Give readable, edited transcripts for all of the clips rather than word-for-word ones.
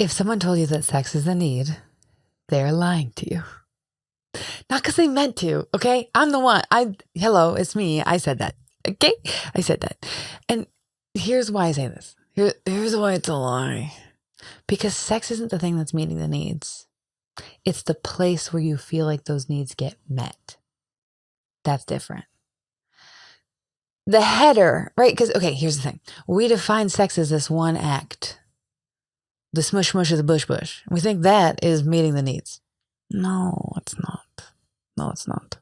If someone told you that sex is a need, they're lying to you. Not because they meant to, okay? I'm the one. Hello, it's me. I said that, okay? I said that. And here's why I say this. Here's why it's a lie. Because sex isn't the thing that's meeting the needs. It's the place where you feel like those needs get met. That's different. The header, right? Because, okay, here's the thing. We define sex as this one act. The smush smush of the bush bush. We think that is meeting the needs. No, it's not. No, it's not.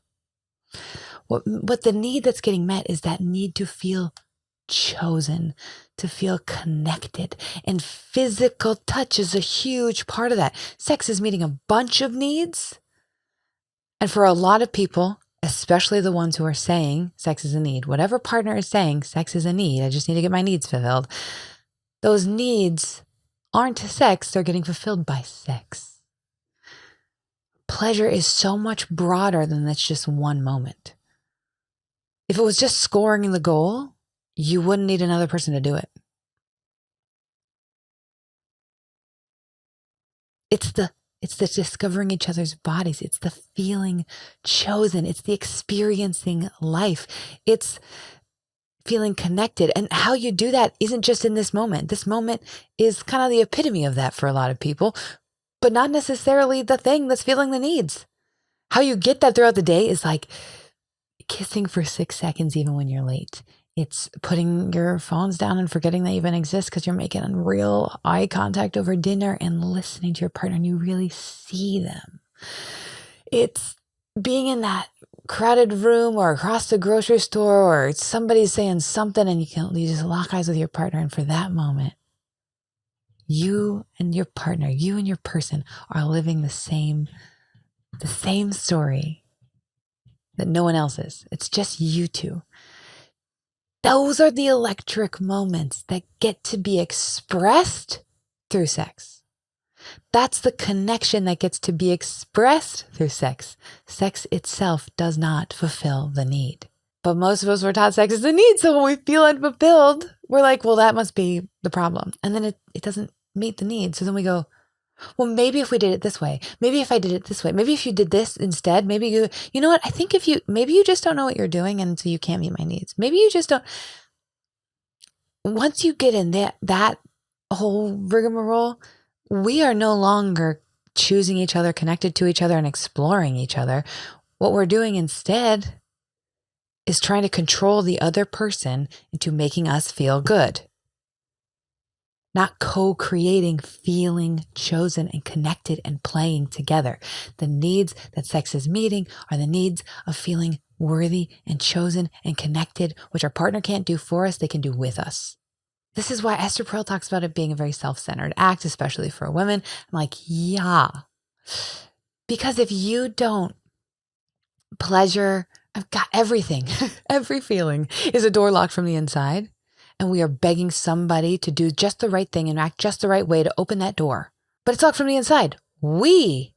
What the need that's getting met is that need to feel chosen, to feel connected. And physical touch is a huge part of that. Sex is meeting a bunch of needs. And for a lot of people, especially the ones who are saying sex is a need, whatever partner is saying sex is a need, I just need to get my needs fulfilled, those needs aren't sex, they're getting fulfilled by sex. Pleasure is so much broader than that's just one moment. If it was just scoring the goal, you wouldn't need another person to do it. It's the discovering each other's bodies. It's the feeling chosen. It's the experiencing life. It's feeling connected. And how you do that isn't just in this moment. This moment is kind of the epitome of that for a lot of people, but not necessarily the thing that's feeling the needs. How you get that throughout the day is like kissing for 6 seconds even when you're late. It's putting your phones down and forgetting they even exist because you're making real eye contact over dinner and listening to your partner and you really see them. It's being in that crowded room or across the grocery store or somebody's saying something and you just lock eyes with your partner, and for that moment, you and your partner, you and your person are living the same story that no one else is. It's just you two. Those are the electric moments that get to be expressed through sex. That's the connection that gets to be expressed through sex. Sex itself does not fulfill the need. But most of us were taught sex is a need, so when we feel unfulfilled, we're like, well, that must be the problem. And then it doesn't meet the need. So then we go, well, maybe if we did it this way, maybe if I did it this way, maybe if you did this instead, maybe you know what? I think maybe you just don't know what you're doing and so you can't meet my needs. Maybe you just don't. Once you get in that whole rigmarole, we are no longer choosing each other, connected to each other, and exploring each other. What we're doing instead is trying to control the other person into making us feel good. Not co-creating, feeling chosen and connected and playing together. The needs that sex is meeting are the needs of feeling worthy and chosen and connected, which our partner can't do for us, they can do with us. This is why Esther Perel talks about it being a very self-centered act, especially for women. I'm like, yeah. Because if you don't pleasure, I've got everything. Every feeling is a door locked from the inside. And we are begging somebody to do just the right thing and act just the right way to open that door. But it's locked from the inside. We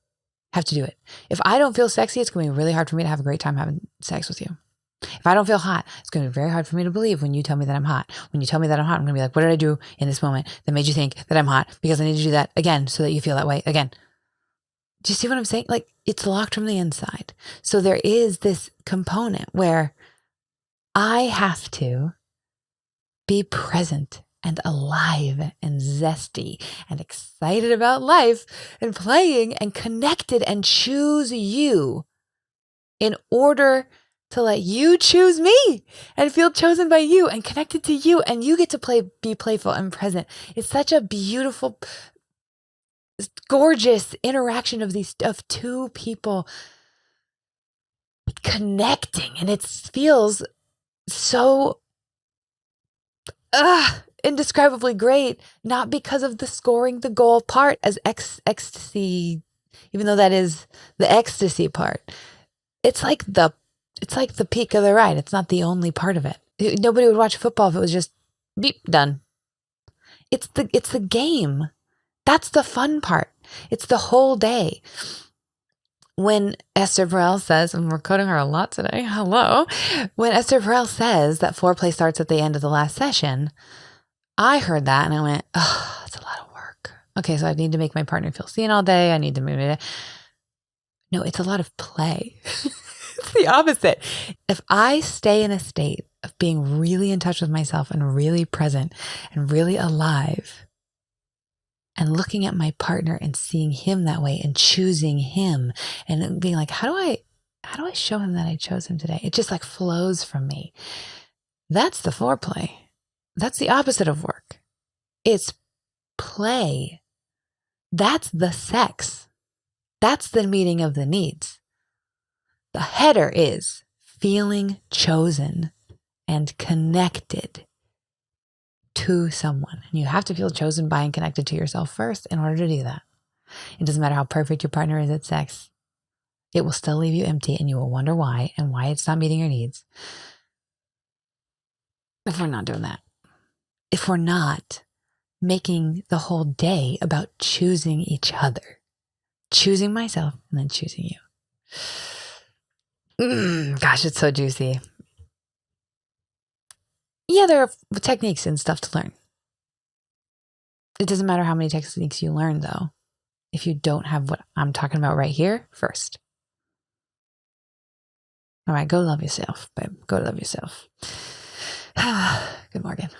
have to do it. If I don't feel sexy, it's going to be really hard for me to have a great time having sex with you. If I don't feel hot, it's going to be very hard for me to believe when you tell me that I'm hot. When you tell me that I'm hot, I'm going to be like, what did I do in this moment that made you think that I'm hot? Because I need to do that again so that you feel that way again. Do you see what I'm saying? Like, it's locked from the inside. So there is this component where I have to be present and alive and zesty and excited about life and playing and connected and choose you in order to let you choose me and feel chosen by you and connected to you, and you get to be playful and present. It's such a beautiful, gorgeous interaction of two people connecting, and it feels so indescribably great, not because of the scoring the goal part as ecstasy, even though that is the ecstasy part. It's like the peak of the ride. It's not the only part of it. Nobody would watch football if it was just beep, done. It's the game. That's the fun part. It's the whole day. When Esther Perel says, and we're quoting her a lot today, hello. When Esther Perel says that foreplay starts at the end of the last session, I heard that and I went, oh, that's a lot of work. Okay, so I need to make my partner feel seen all day. I need to move it. No, it's a lot of play. It's the opposite. If I stay in a state of being really in touch with myself and really present and really alive and looking at my partner and seeing him that way and choosing him and being like, how do I show him that I chose him today? It just like flows from me. That's the foreplay. That's the opposite of work. It's play. That's the sex. That's the meeting of the needs. The header is feeling chosen and connected to someone. And you have to feel chosen by and connected to yourself first in order to do that. It doesn't matter how perfect your partner is at sex. It will still leave you empty and you will wonder why and why it's not meeting your needs. If we're not doing that. If we're not making the whole day about choosing each other. Choosing myself and then choosing you. Gosh, it's so juicy. Yeah, there are techniques and stuff to learn. It doesn't matter how many techniques you learn, though, if you don't have what I'm talking about right here first. All right, go love yourself, babe. Go love yourself. Good morning.